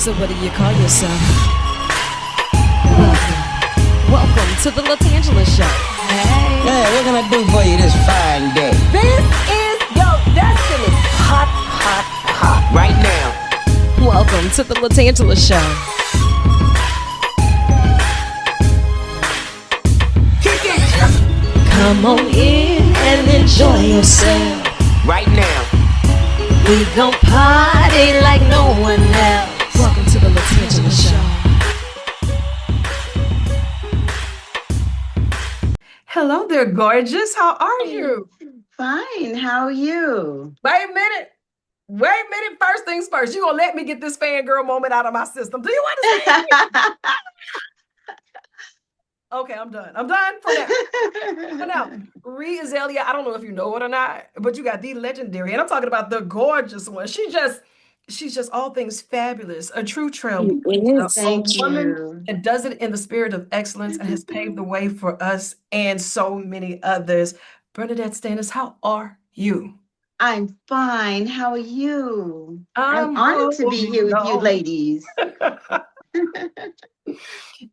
So what do you call yourself? Welcome to the LaTangela Show. Hey. Yeah, what can I do for you this fine day? This is your destiny. Hot, hot, hot. Right now. Welcome to the LaTangela Show. Come on in and enjoy yourself. Right now. We gon' party like no one else. Welcome to the LaTangela Show. Hello there, gorgeous. How are you? Fine. How are you? Wait a minute. First things first. You gonna let me get this fangirl moment out of my system? Do you understand? Okay, I'm done. I'm done for now. For now, ReAzalia, I don't know if you know it or not, but you got the legendary, and I'm talking about the gorgeous one. She's just all things fabulous, a true trailblazer, Thank a woman you. that does it in the spirit of excellence and has paved the way for us and so many others. Bern Nadette Stanis, how are you? I'm fine. How are you? I'm honored to be here with you, ladies.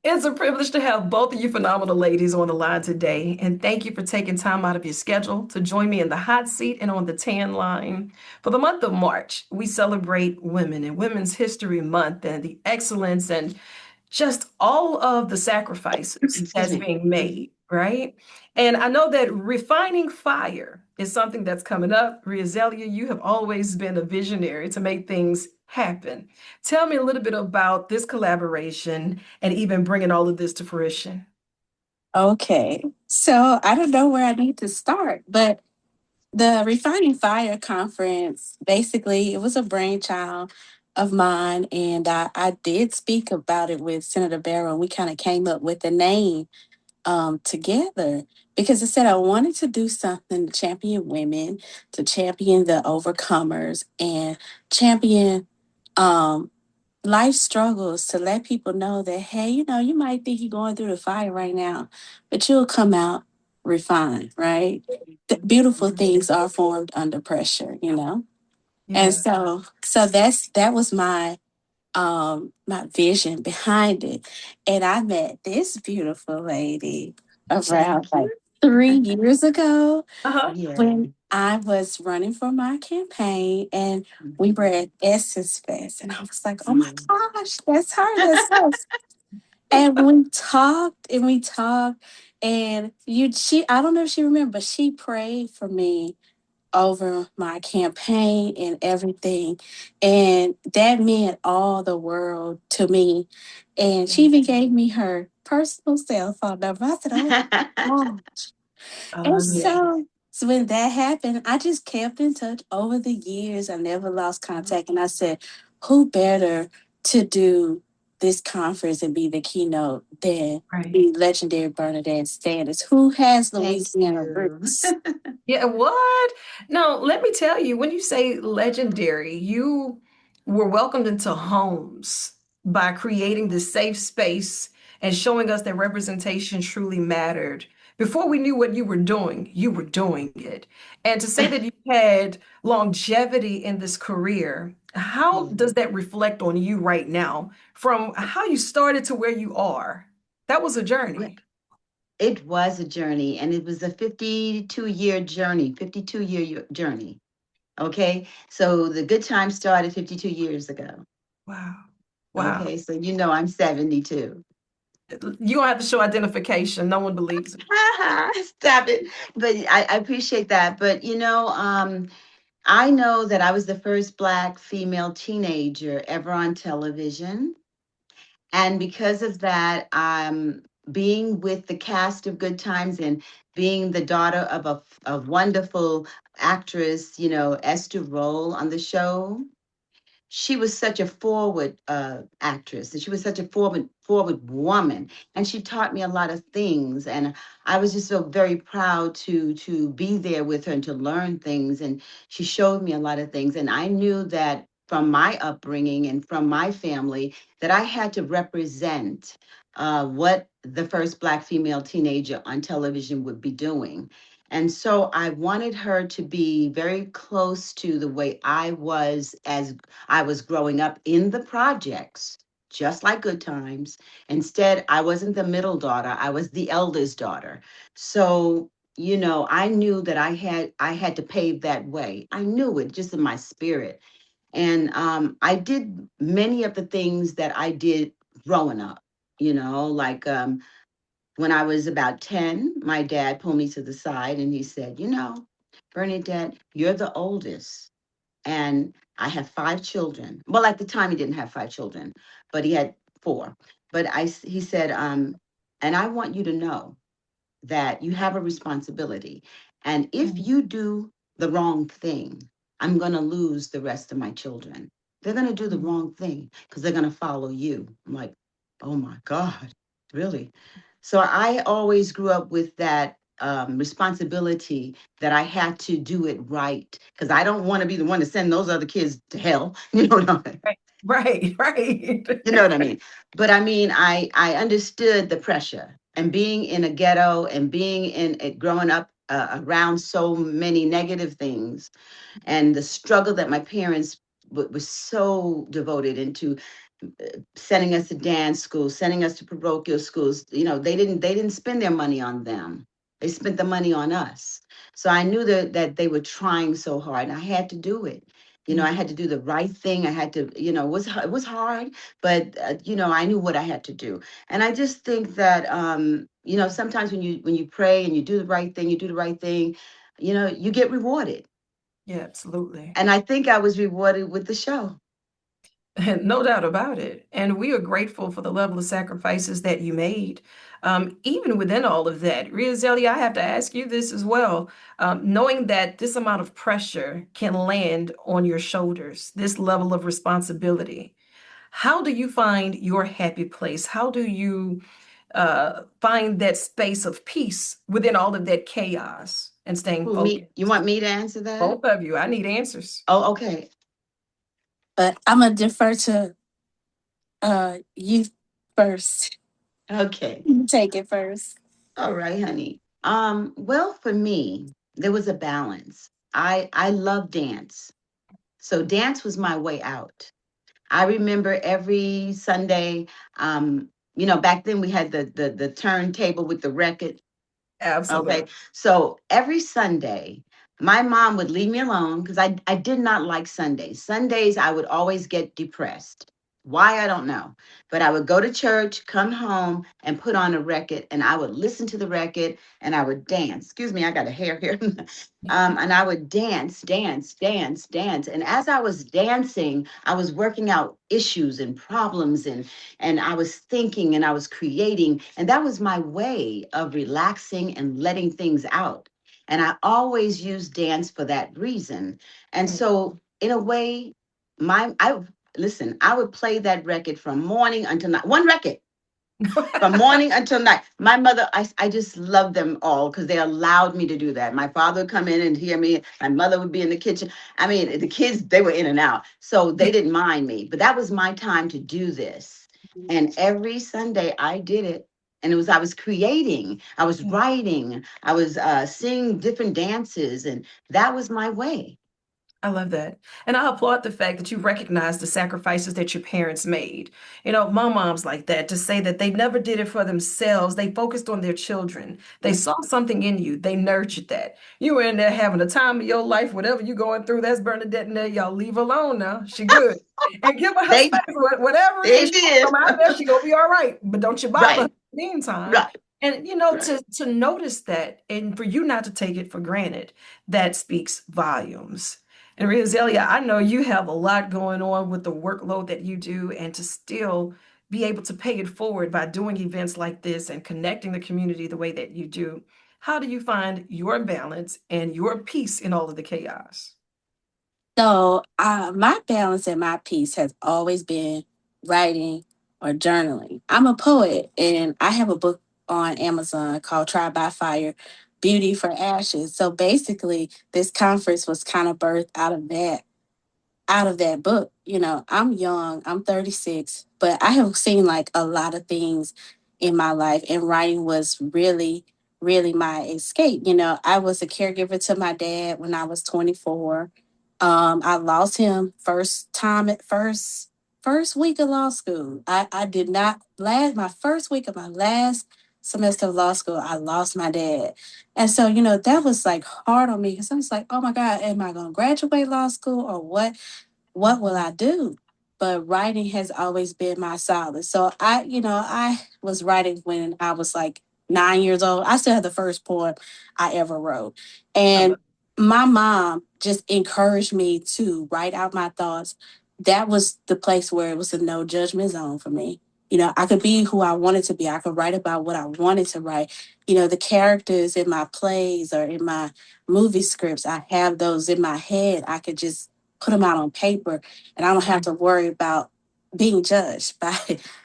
It's a privilege to have both of you phenomenal ladies on the line today. And thank you for taking time out of your schedule to join me in the hot seat and on the tan line. For the month of March, we celebrate women and Women's History Month and the excellence and just all of the sacrifices that's being made, right? And I know that refining fire is something that's coming up. ReAzalia, you have always been a visionary to make things happen. Tell me a little bit about this collaboration and even bringing all of this to fruition. Okay, so I don't know where I need to start, but the Refining Fire Conference, basically, it was a brainchild of mine, and I did speak about it with Senator Barrow, and we kind of came up with the name together because I said I wanted to do something to champion women, to champion the overcomers, and champion life struggles, to let people know that, hey, you might think you're going through the fire right now, but you'll come out refined, right? The beautiful things are formed under pressure, And Yeah. so that was my vision behind it. And I met this beautiful lady around like 3 years ago Yeah. when I was running for my campaign, and we were at Essence Fest, and I was like, oh my gosh, that's her. And we talked, and she I don't know if she remember, but she prayed for me over my campaign and everything. And that meant all the world to me. And she even gave me her personal cell phone number. I said, oh my gosh. And so when that happened, I just kept in touch over the years. I never lost contact. And I said, who better to do this conference and be the keynote than the legendary Bern Nadette Stanis, who has Louisiana roots. Yeah, what? Now, let me tell you, when you say legendary, you were welcomed into homes by creating this safe space and showing us that representation truly mattered. Before we knew what you were doing it. And to say that you had longevity in this career, how does that reflect on you right now from how you started to where you are? That was a journey. It was a journey, and it was a 52-year journey. Okay, so the good time started 52 years ago. Wow. Okay, so I'm 72. You don't have to show identification. No one believes it. Stop it. But I appreciate that. But I know that I was the first Black female teenager ever on television. And because of that, being with the cast of Good Times and being the daughter of a wonderful actress, Esther Roll on the show, she was such a forward actress, and she was such a forward woman, and she taught me a lot of things, and I was just so very proud to be there with her and to learn things, and she showed me a lot of things, and I knew that from my upbringing and from my family that I had to represent what the first Black female teenager on television would be doing. And so I wanted her to be very close to the way I was as I was growing up in the projects, just like Good Times. Instead, I wasn't the middle daughter, I was the eldest daughter. So, I knew that I had to pave that way. I knew it just in my spirit. And I did many of the things that I did growing up, like when I was about 10, my dad pulled me to the side and he said, Bernadette, you're the oldest. And I have 5 children. Well, at the time, he didn't have 5 children, but he had 4. But he said, and I want you to know that you have a responsibility. And if you do the wrong thing, I'm going to lose the rest of my children. They're going to do the wrong thing because they're going to follow you. I'm like, oh my God, really? So I always grew up with that responsibility that I had to do it right because I don't want to be the one to send those other kids to hell. You know what I mean? Right. You know what I mean? But I mean, I understood the pressure and being in a ghetto and being in it, growing up around so many negative things, and the struggle that my parents was so devoted into sending us to dance schools, sending us to parochial schools. They didn't spend their money on them. They spent the money on us. So I knew that they were trying so hard, and I had to do it. I had to do the right thing. I had to, it was hard, but I knew what I had to do. And I just think that sometimes when you pray and you do the right thing, you get rewarded. Yeah, absolutely. And I think I was rewarded with the show. No doubt about it. And we are grateful for the level of sacrifices that you made. Even within all of that, ReAzalia, I have to ask you this as well. Knowing that this amount of pressure can land on your shoulders, this level of responsibility, how do you find your happy place? How do you find that space of peace within all of that chaos and staying focused? You want me to answer that? Both of you. I need answers. Oh, okay. But I'm gonna defer to you first. Okay. You take it first. All right, honey. Well, for me, there was a balance. I love dance. So dance was my way out. I remember every Sunday, back then we had the turntable with the record. Absolutely. Okay. So every Sunday, my mom would leave me alone because I did not like Sundays. Sundays, I would always get depressed. Why, I don't know. But I would go to church, come home, and put on a record, and I would listen to the record and I would dance. Excuse me, I got a hair here. And I would dance, dance, dance, dance. And as I was dancing, I was working out issues and problems, and I was thinking and I was creating. And that was my way of relaxing and letting things out. And I always used dance for that reason. And so, in a way, I would play that record from morning until night. One record from morning until night. My mother, I just loved them all because they allowed me to do that. My father would come in and hear me. My mother would be in the kitchen. I mean, the kids, they were in and out. So they didn't mind me. But that was my time to do this. And every Sunday I did it. And I was creating, I was writing, I was seeing different dances. And that was my way. I love that. And I applaud the fact that you recognize the sacrifices that your parents made. My mom's like that, to say that they never did it for themselves. They focused on their children. They saw something in you. They nurtured that. You were in there having the time of your life, whatever you're going through. That's Bernadette in there. Y'all leave her alone now. She good. And give her her They, space. Whatever it they is, she did. come out there, she gonna be all right. But don't you bother her Right, in the meantime. right. And to notice that and for you not to take it for granted, that speaks volumes. And ReAzalia, I know you have a lot going on with the workload that you do, and to still be able to pay it forward by doing events like this and connecting the community the way that you do. How do you find your balance and your peace in all of the chaos? So my balance and my peace has always been writing or journaling. I'm a poet and I have a book on Amazon called Trial by Fire, Beauty for Ashes. So basically this conference was kind of birthed out of that book. I'm young, I'm 36, but I have seen like a lot of things in my life, and writing was really, really my escape. I was a caregiver to my dad when I was 24. I lost him first week of law school. I did not last my first week of my last semester of law school. I lost my dad, and so that was like hard on me because I was like, oh my God, am I going to graduate law school or what? What will I do? But writing has always been my solace. So I was writing when I was like 9 years old. I still have the first poem I ever wrote. I And love my mom just encouraged me to write out my thoughts. That was the place where it was a no judgment zone for me. I could be who I wanted to be. I could write about what I wanted to write. The characters in my plays or in my movie scripts, I have those in my head. I could just put them out on paper and I don't have to worry about being judged by,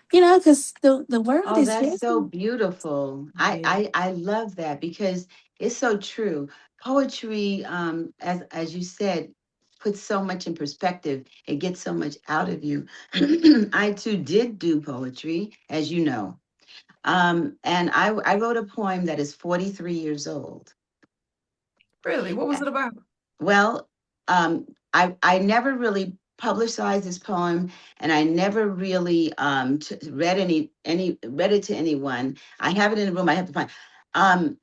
because the world Oh, is that's so different. beautiful. I, it. I I love that because it's so true. Poetry, as you said, puts so much in perspective. It gets so much out of you. I too did do poetry, as you know. And I wrote a poem that is 43 years old. Really, what was Uh, it about? Well, I never really publicized this poem, and I never really read it to anyone. I have it in the room. I have to find. Um,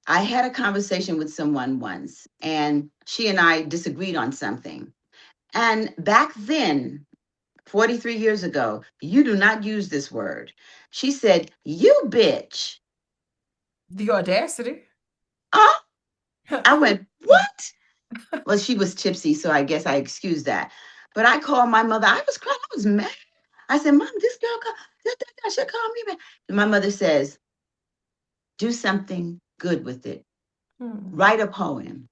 I had a conversation with someone once, and she and I disagreed on something. And back then, 43 years ago, you do not use this word. She said, "You bitch." The audacity. Oh, I Who? went, "What?" Well, she was tipsy, so I guess I excused that. But I called my mother. I was crying. I was mad. I said, "Mom, this girl, should call me back." And my mother says, "Do something good with it. Hmm. Write a poem."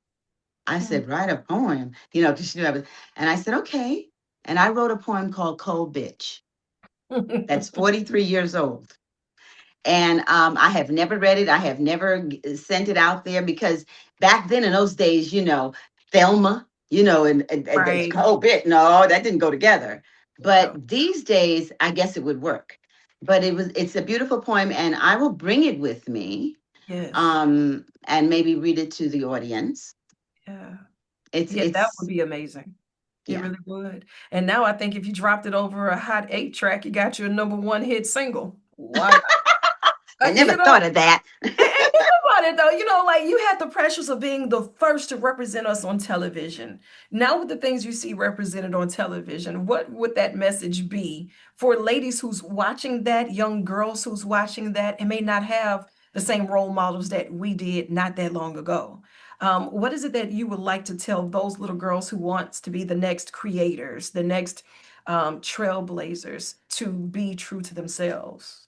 I Hmm. said, "Write a poem," because she knew I was. And I said, "Okay." And I wrote a poem called "Cold Bitch." That's 43 years old. And I have never read it. I have never sent it out there because back then in those days, Thelma, and it's Right. cold bit. No, that didn't go together. No. But these days, I guess it would work. But it's a beautiful poem, and I will bring it with me, Yes. and maybe read it to the audience. Yeah. It's Yeah, that would it's be amazing. It yeah. really would. And now I think if you dropped it over a hot 8 track, you got your number one hit single. Why not? I You never know, thought of that. and think about it though, like you had the pressures of being the first to represent us on television. Now, with the things you see represented on television, what would that message be for ladies who's watching that, young girls who's watching that, and may not have the same role models that we did not that long ago? What is it that you would like to tell those little girls who wants to be the next creators, the next trailblazers, to be true to themselves?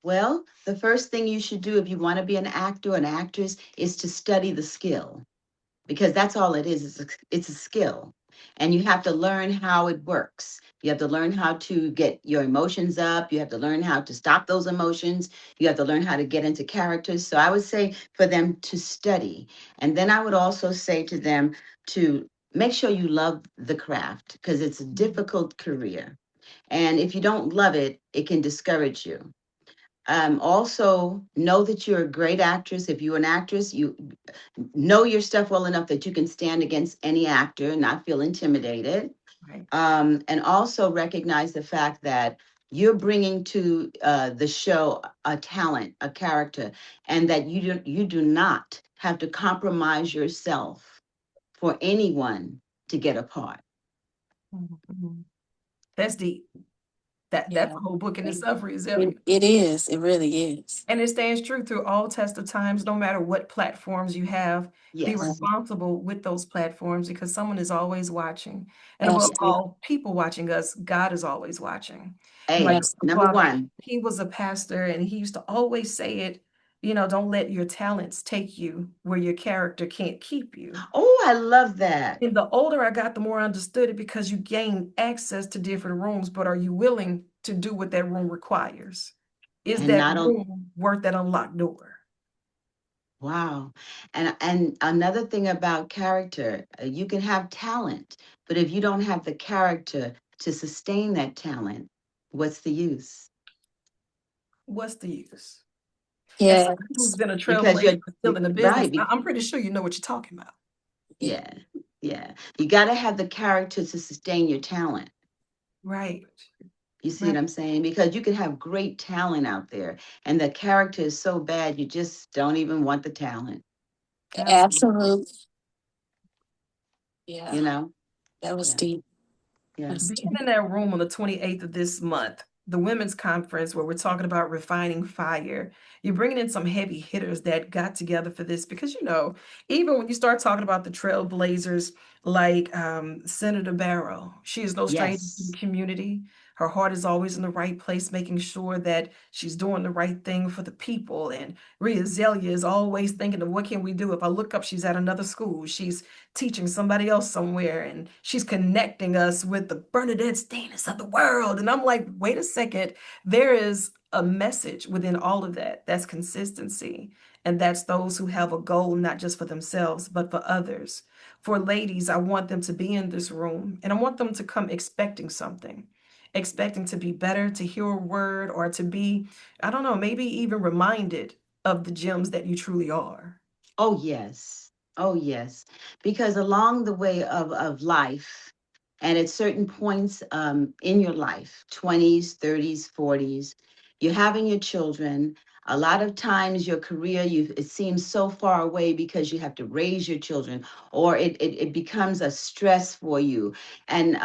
Well, the first thing you should do if you want to be an actor or an actress is to study the skill, because that's all it is. It's a skill. And you have to learn how it works. You have to learn how to get your emotions up. You have to learn how to stop those emotions. You have to learn how to get into characters. So I would say for them to study. And then I would also say to them to make sure you love the craft because it's a difficult career. And if you don't love it, it can discourage you. Also, know that you're a great actress. If you're an actress, you know your stuff well enough that you can stand against any actor and not feel intimidated. Right. And also recognize the fact that you're bringing to the show a talent, a character, and that you do not have to compromise yourself for anyone to get a part. Mhm. That's deep. That's Yeah. a whole book in It, itself, it, ReAzalia. it is. It really is. And it stands true through all test of times, no matter what platforms you have. Be Yes. responsible with those platforms because someone is always watching. And above Absolutely. all, people watching us, God is always watching. My Hey, number father, one. he was a pastor and he used to always say it, don't let your talents take you where your character can't keep you. Oh, I love that. And the older I got, the more I understood it because you gain access to different rooms, but are you willing to do what that room requires? Is And that not only room worth that unlocked door? Wow. And another thing about character, you can have talent, but if you don't have the character to sustain that talent, what's the use? What's the use? As Yeah. somebody who's been a because trailblazer still in the business, right. I'm pretty sure you know what you're talking about. Yeah, yeah. You got to have the character to sustain your talent. Right. You see Right. what I'm saying? Because you can have great talent out there, and the character is so bad, you just don't even want the talent. Absolutely. Absolutely. Yeah. You know? That was Yeah, deep. yeah. That's Being deep. in that room on the 28th of this month, the women's conference where we're talking about refining fire, you're bringing in some heavy hitters that got together for this because, even when you start talking about the trailblazers like Senator Barrow, she is no stranger to the Yes. community. Her heart is always in the right place, making sure that she's doing the right thing for the people. And ReAzalia is always thinking of what can we do? If I look up, she's at another school. She's teaching somebody else somewhere, and she's connecting us with the Bern Nadette Stanis of the world. And I'm like, wait a second, there is a message within all of that. That's consistency. And that's those who have a goal, not just for themselves, but for others. For ladies, I want them to be in this room and I want them to come expecting something, expecting to be better, to hear a word, or to be, I don't know, maybe even reminded of the gems that you truly are. Oh, yes. Oh, yes. Because along the way of life, and at certain points in your life, 20s, 30s, 40s, you're having your children. A lot of times your career, it seems so far away because you have to raise your children, or it becomes a stress for you. And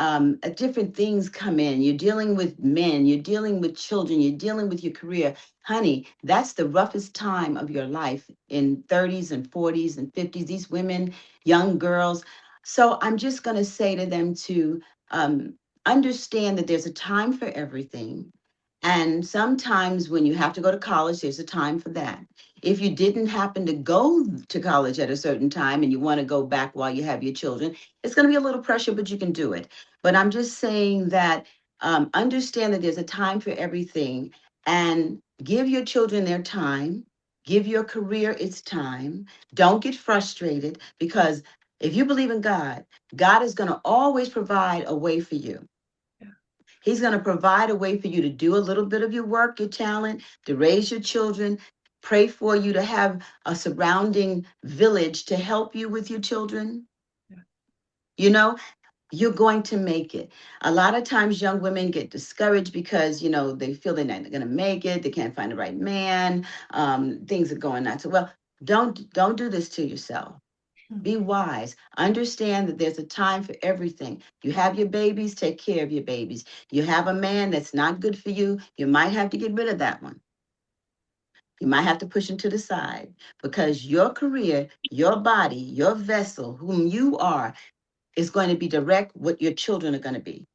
different things come in. You're dealing with men, you're dealing with children, you're dealing with your career. Honey, that's the roughest time of your life in 30s and 40s and 50s, these women, young girls. So I'm just going to say to them to um, understand that there's a time for everything. And sometimes when you have to go to college, there's a time for that. If you didn't happen to go to college at a certain time and you want to go back while you have your children, it's going to be a little pressure, but you can do it. But I'm just saying that understand that there's a time for everything, and give your children their time. Give your career its time. Don't get frustrated, because if you believe in God, God is going to always provide a way for you. He's going to provide a way for you to do a little bit of your work, your talent, to raise your children. Pray for you to have a surrounding village to help you with your children. Yeah. You know, you're going to make it. A lot of times young women get discouraged because, they feel they're not going to make it. They can't find the right man. Things are going not so well. Don't do this to yourself. Be wise. Understand that there's a time for everything. You have your babies, take care of your babies. You have a man that's not good for you, you might have to get rid of that one. You might have to push him to the side, because your career, your body, your vessel, whom you are, is going to be direct what your children are going to be.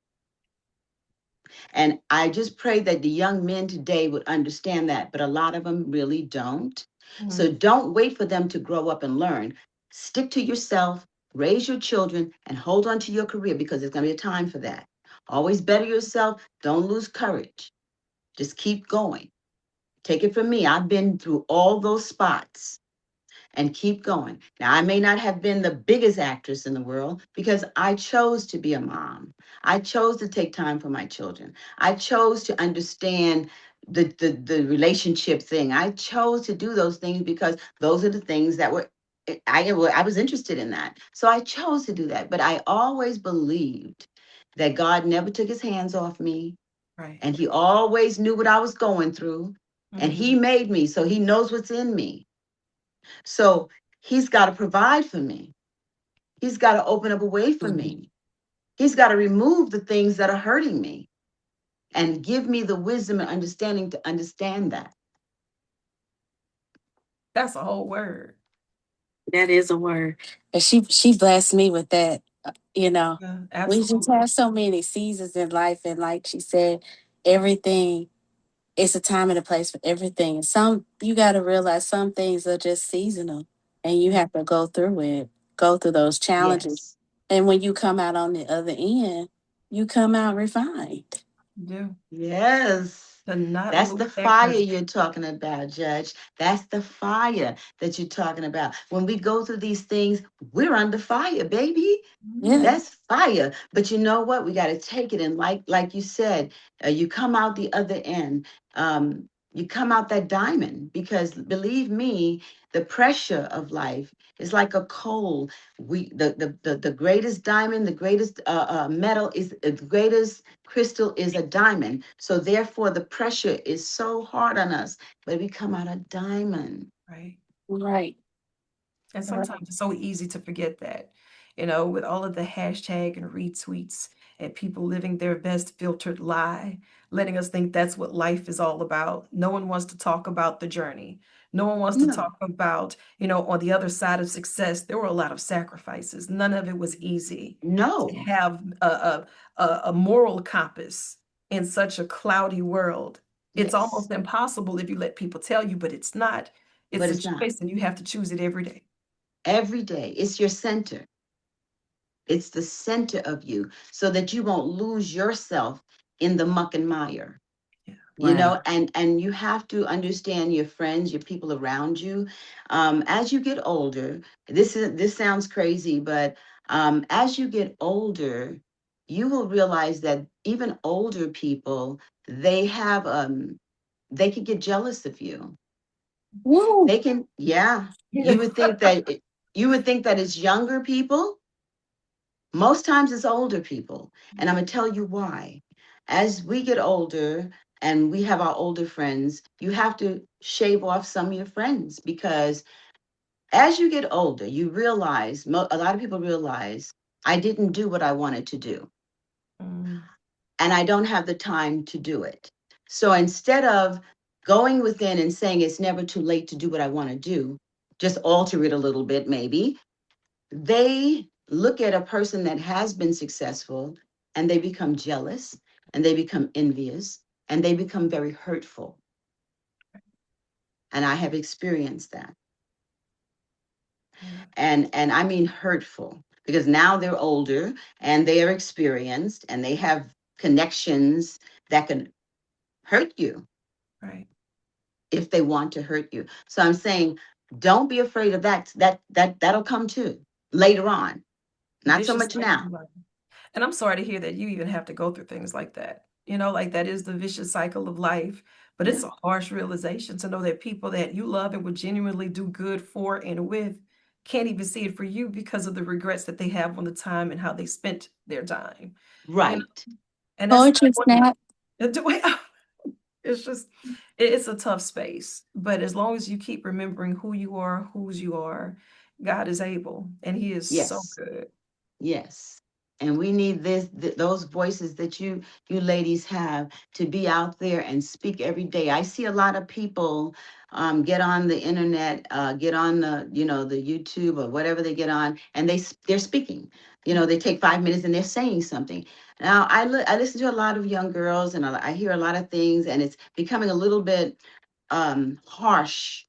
And I just pray that the young men today would understand that, but a lot of them really don't. So don't wait for them to grow up and learn. Stick to yourself, raise your children, and hold on to your career, because there's going to be a time for that. Always better yourself. Don't lose courage. Just keep going. Take it from me. I've been through all those spots, and keep going. Now, I may not have been the biggest actress in the world because I chose to be a mom. I chose to take time for my children. I chose to understand the relationship thing. I chose to do those things because those are the things that I was interested in that. So I chose to do that. But I always believed that God never took his hands off me, Right. and he always knew what I was going through. And he made me, so he knows what's in me. So he's got to provide for me. He's got to open up a way for me. He's got to remove the things that are hurting me and give me the wisdom and understanding to understand that. That's a whole word. That is a word. And she blessed me with that. Yeah, We just absolutely. have so many seasons in life, and like she said, everything, it's a time and a place for everything. And some, you got to realize some things are just seasonal, and you Yeah. have to go through it, go through those challenges. Yes. And when you come out on the other end, you come out refined. You do. Yes. To not That's lose the that fire courage. you're talking about, Judge. That's the fire that you're talking about. When we go through these things, we're under fire, baby. Yeah. That's fire. But you know what? We got to take it. And like you said, you come out the other end. you come out that diamond, because believe me, the pressure of life is like a coal. The greatest diamond, the greatest metal is the greatest crystal is a diamond. So therefore the pressure is so hard on us, but we come out a diamond. Right. Right. And Right. sometimes it's so easy to forget that, with all of the hashtag and retweets and people living their best filtered lie, letting us think that's what life is all about. No one wants to talk about the journey. No one wants to No, talk about, on the other side of success, there were a lot of sacrifices. None of it was easy. To no, have a moral compass in such a cloudy world, it's yes, almost impossible if you let people tell you, but it's not. but It's a it's not. choice, and you have to choose it every day. Every day, it's your center. It's the center of you, so that you won't lose yourself in the muck and mire. Yeah. Right. And you have to understand your friends, your people around you. As you get older, this sounds crazy, but as you get older, you will realize that even older people, they have they can get jealous of you. Woo. They can, yeah. You would think that it's younger people. Most times it's older people. And I'm going to tell you why. As we get older and we have our older friends, you have to shave off some of your friends, because as you get older, you realize, a lot of people realize, I didn't do what I wanted to do, Mm, and I don't have the time to do it. So instead of going within and saying it's never too late to do what I want to do, just alter it a little bit, maybe. They look at a person that has been successful, and they become jealous, and they become envious, and they become very hurtful. And I have experienced that. yeah, And I mean hurtful, because now they're older and they are experienced and they have connections that can hurt you right. if they want to hurt you. So I'm saying, don't be afraid of that. That'll come too later on. Not so Vicious much cycle of now. life. And I'm sorry to hear that you even have to go through things like that. Like that is the vicious cycle of life. But Yeah. it's a harsh realization to know that people that you love and would genuinely do good for and with can't even see it for you because of the regrets that they have on the time and how they spent their time. You know, Right. and that's not Poetry what snap. it's just it's a tough space. But as long as you keep remembering who you are, whose you are, God is able, and He is so Yes. good. Yes. And we need those voices that you ladies have to be out there and speak every day. I see a lot of people get on the internet, get on the YouTube or whatever they get on, and they're speaking. They take 5 minutes and they're saying something. Now I listen to a lot of young girls, and I hear a lot of things, and it's becoming a little bit harsh,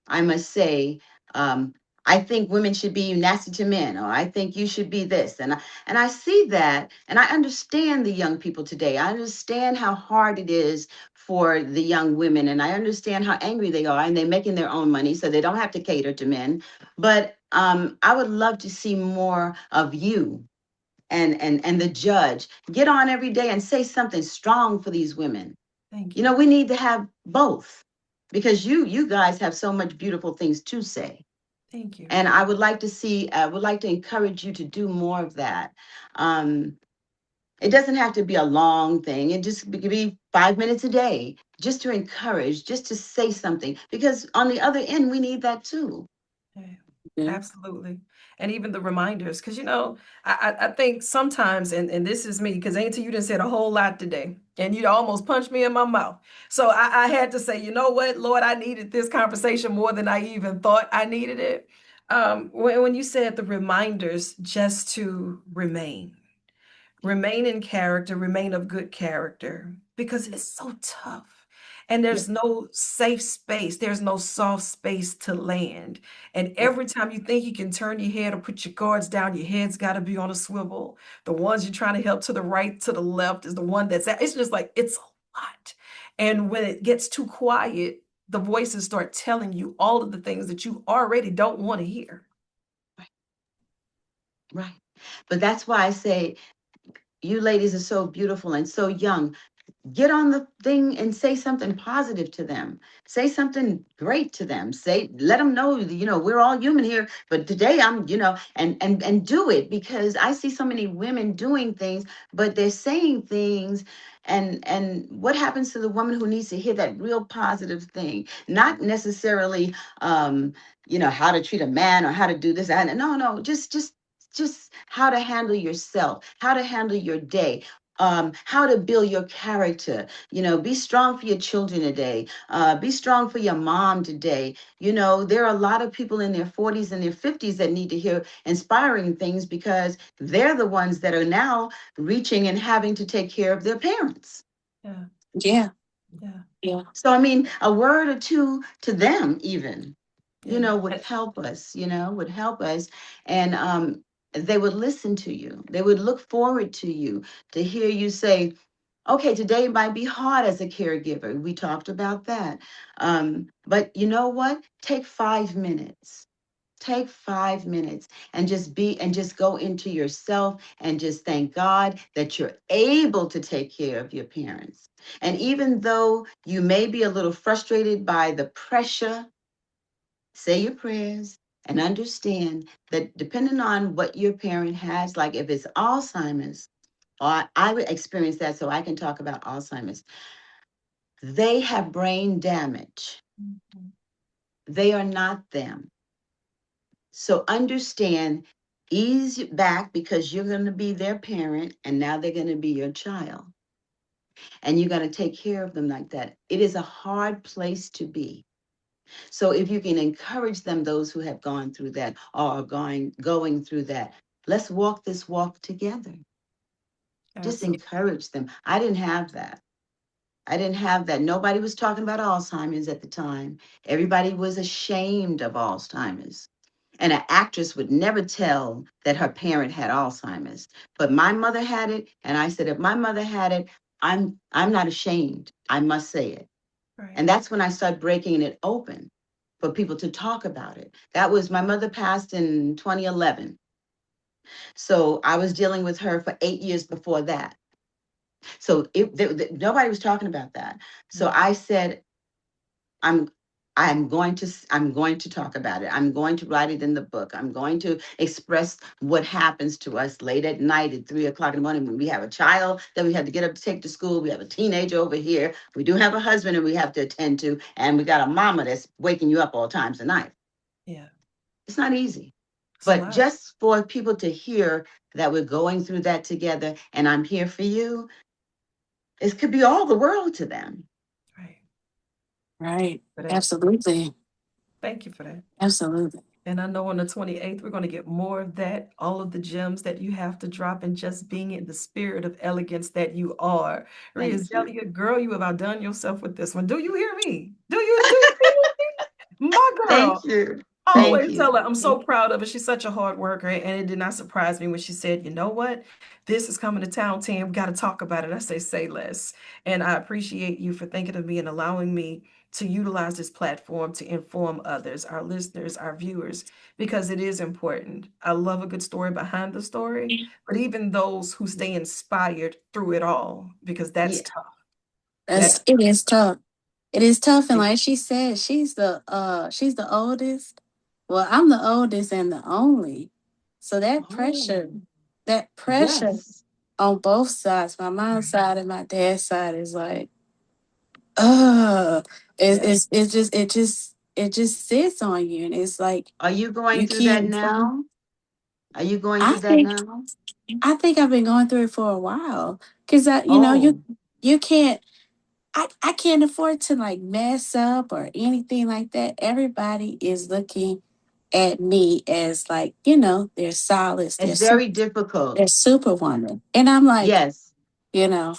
I must say. um, I think women should be nasty to men, or I think you should be this. And I see that, and I understand the young people today. I understand how hard it is for the young women, and I understand how angry they are, and they're making their own money, so they don't have to cater to men. But I would love to see more of you and the judge get on every day and say something strong for these women. Thank you. We need to have both, because you guys have so much beautiful things to say. Thank you. And I would like to encourage you to do more of that. Um, it doesn't have to be a long thing. It just could be 5 minutes a day, just to encourage, just to say something, because on the other end, we need that too. Yeah, Yeah. absolutely. And even the reminders, because I think sometimes, and this is me, because Auntie, you done said a whole lot today, and you almost punched me in my mouth. So I had to say, you know what, Lord, I needed this conversation more than I even thought I needed it. When you said the reminders just to remain in character, remain of good character, because it's so tough. And Yeah, there's no safe space, there's no soft space to land. And right, every time you think you can turn your head or put your guards down, your head's got to be on a swivel. The ones you're trying to help to the right, to the left is the one it's just like, it's a lot. And when it gets too quiet, the voices start telling you all of the things that you already don't want to hear. right, right. But that's why I say, you ladies are so beautiful and so young. get on the thing and say something positive to them. Say something great to them. Let them know, we're all human here, but today I'm, and do it, because I see so many women doing things, but they're saying things. And what happens to the woman who needs to hear that real positive thing? Not necessarily, how to treat a man or how to do this. No, just how to handle yourself, how to handle your day, how to build your character. Be strong for your children today. Be strong for your mom today. There are a lot of people in their 40s and their 50s that need to hear inspiring things, because they're the ones that are now reaching and having to take care of their parents. Yeah. Yeah. Yeah. Yeah. So, I mean, a word or two to them even, Yeah. would help us, would help us. And they would listen to you. They would look forward to you, to hear you say, okay, today might be hard as a caregiver. We talked about that. But you know what? Take 5 minutes. Take 5 minutes and just go into yourself and just thank God that you're able to take care of your parents. And even though you may be a little frustrated by the pressure, say your prayers and understand that depending on what your parent has, like if it's Alzheimer's, or I would experience that, so I can talk about Alzheimer's. They have brain damage. Mhm. They are not them. So understand, ease back, because you're going to be their parent and now they're going to be your child. And you got to take care of them like that. It is a hard place to be. So if you can encourage them, those who have gone through that or are going through that, let's walk this walk together. Just Absolutely. encourage them. I didn't have that. Nobody was talking about Alzheimer's at the time. Everybody was ashamed of Alzheimer's. And an actress would never tell that her parent had Alzheimer's. But my mother had it, and I said, if my mother had it, I'm not ashamed. I must say it. Right. And that's when I started breaking it open for people to talk about it. That was, my mother passed in 2011. So I was dealing with her for 8 years before that. So nobody was talking about that. So I said, I'm going to talk about it. I'm going to write it in the book. I'm going to express what happens to us late at night at 3 o'clock in the morning when we have a child that we have to get up to take to school. We have a teenager over here. We do have a husband and we have to attend to, and we got a mama that's waking you up all times of night. Yeah. It's not easy. It's a But lot. just for people to hear that we're going through that together and I'm here for you, it could be all the world to them. Right. Right. For that. Absolutely. Thank you for that. Absolutely. And I know on the 28th, we're going to get more of that, all of the gems that you have to drop, and just being in the spirit of elegance that you are. Thank you. ReAzalia, girl, you have outdone yourself with this one. Do you hear me? Do you hear me? My girl. Thank you. I Thank always you. tell her I'm so proud of her. She's such a hard worker, and it did not surprise me when she said, "You know what? This is coming to town, Tam. We got to talk about it." I say less. And I appreciate you for thinking of me and allowing me to utilize this platform to inform others, our listeners, our viewers, because it is important. I love a good story behind the story, but even those who stay inspired through it all, because that's Yeah. tough. It is tough. It is tough, and like she said, she's the oldest. Well, I'm the oldest and the only. So that pressure, Yes. on both sides, my mom's side and my dad's side, is like, it just sits on you, and it's like Are you going you through that keep. now? Are you going I through that think now? I think I've been going through it for a while, because Oh, you can't. I can't afford to like mess up or anything like that. Everybody is looking at me as like, they're solids, it's very difficult. they're superwoman. And I'm like, Yes. you know,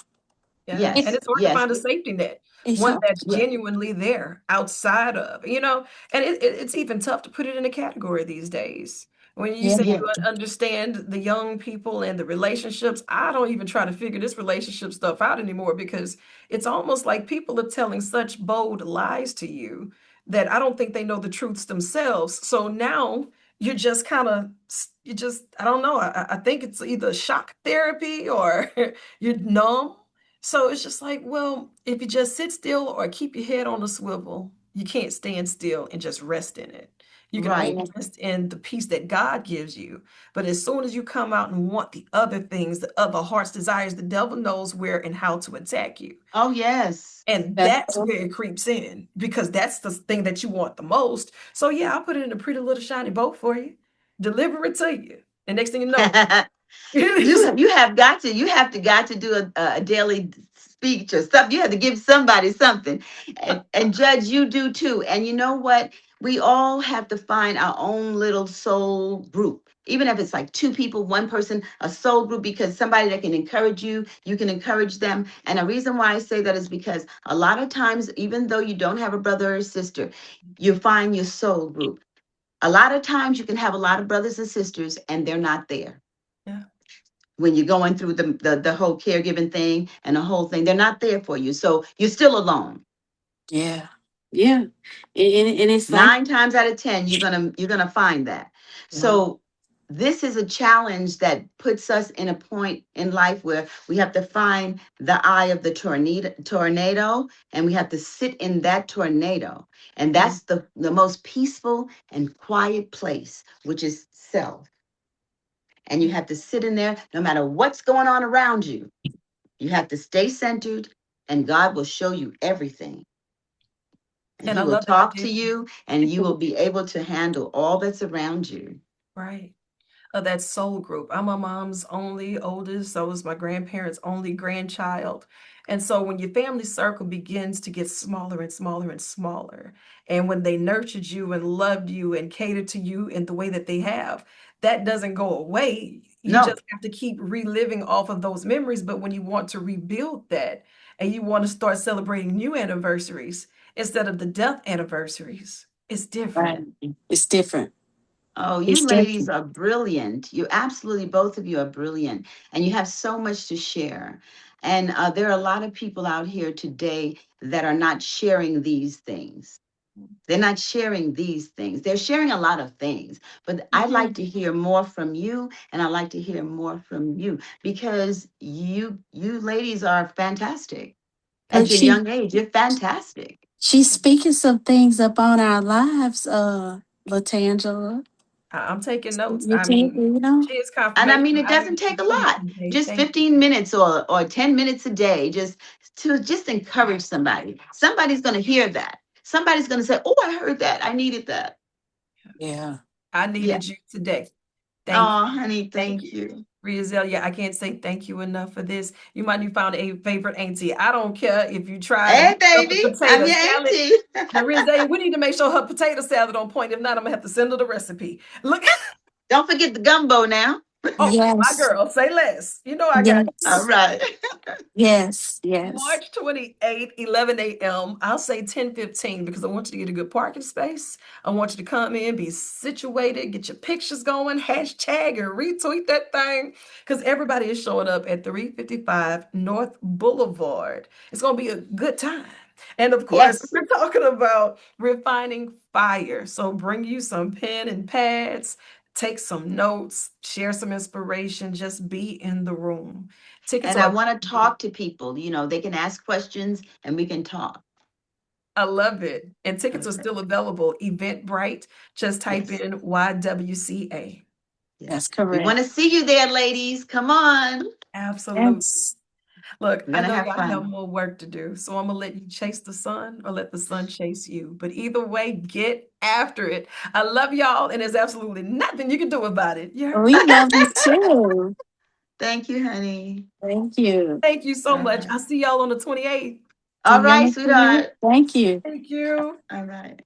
Yeah, and Yes. it's hard to Yes. find a safety net, it's one not, that's genuinely there outside of, and it's even tough to put it in a category these days. When you yeah, say Yeah. you understand the young people and the relationships, I don't even try to figure this relationship stuff out anymore, because it's almost like people are telling such bold lies to you that I don't think they know the truths themselves. So now you're just kind of, I don't know. I think it's either shock therapy or you're numb. So it's just like, well, if you just sit still or keep your head on a swivel, you can't stand still and just rest in it. You can Right. only rest in the peace that God gives you. But as soon as you come out and want the other things, the other heart's desires, the devil knows where and how to attack you. Oh, yes. And That's that's where it creeps in because that's the thing that you want the most. So yeah, I'll put it in a pretty little shiny boat for you, deliver it to you. And next thing you know, You have to got to do a daily speech or stuff. You have to give somebody something, and Judge, you do too. And you know what? We all have to find our own little soul group. Even if it's like two people, one person, a soul group, because somebody that can encourage you, you can encourage them. And the reason why I say that is because a lot of times, even though you don't have a brother or sister, you find your soul group. A lot of times you can have a lot of brothers and sisters and they're not there yeah. when you're going through the whole caregiving thing and the whole thing. They're not there for you, so you're still alone. yeah, yeah, and it's like 9 times out of 10 you're gonna find that. So this is a challenge that puts us in a point in life where we have to find the eye of the tornado, and we have to sit in that tornado, and that's the most peaceful and quiet place, which is self. And you have to sit in there no matter what's going on around you. You have to stay centered, and God will show you everything. And And He I will love that talk idea. to you, and you will be able to handle all that's around you. Right. Of that soul group. I'm my mom's only oldest, so was my grandparents' only grandchild. And so when your family circle begins to get smaller and smaller and smaller, and when they nurtured you and loved you and catered to you in the way that they have, that doesn't go away. You No. just have to keep reliving off of those memories. But when you want to rebuild that and you want to start celebrating new anniversaries instead of the death anniversaries, it's right. different. It's different. Oh, you It's ladies different. are brilliant. You absolutely, both of you are brilliant, and you have so much to share. And there are a lot of people out here today that are not sharing these things. They're not sharing these things. They're sharing a lot of things, but I'd like Mhm. to hear more from you, and I'd like to hear more from you because you ladies are fantastic. At Look, your young age, you're fantastic. she's speaking some things up on our lives, LaTangela. I'm taking notes. You I think, mean, you know? she is And I confirmation. mean, it I need doesn't to take a do more lot. today. Just Thank you. 15 minutes or 10 minutes a day, just encourage somebody. Somebody's going to hear that. Somebody's going to say, "Oh, I heard that. I needed that." Yeah. I Yeah. needed you today. Thank Oh, you. honey, Thank thank you. you. ReAzalia, I can't say thank you enough for this. You might have found a favorite auntie. I don't care if you tried to Hey, make up a baby, I'm potato your salad. auntie. Now, ReAzalia, we need to make sure her potato salad on point. If not, I'm gonna have to send her the recipe. Look, Don't forget the gumbo now. oh, my Yes. girl, say less. You know I got All Yes. right. Yes. Yes. March 28th, 11 a.m. I'll say 10:15 because I want you to get a good parking space. I want you to come in, be situated, get your pictures going, hashtag and retweet that thing because everybody is showing up at 355 North Boulevard. It's going to be a good time. And of course, Yes. we're talking about refining fire. So bring you some pen and pads, take some notes, share some inspiration, just be in the room. Tickets And I are want to talk to people. They can ask questions and we can talk. I love it. And tickets are Okay. still available. EventBrite, just type Yes. in YWCA. That's Yes. We want correct. to see you there, ladies. Come on. Absolutely. Yes. Look, We're I going to know have y'all have fun. more work to do, so I'm gonna let you chase the sun or let the sun chase you. But either way, get after it. I love y'all, and there's absolutely nothing you can do about it. You heard? We love you too. Thank you, honey. Thank you. Thank you so All much. right. I'll see y'all on the 28th. All right, sweetheart. Thank you. Thank you. All right.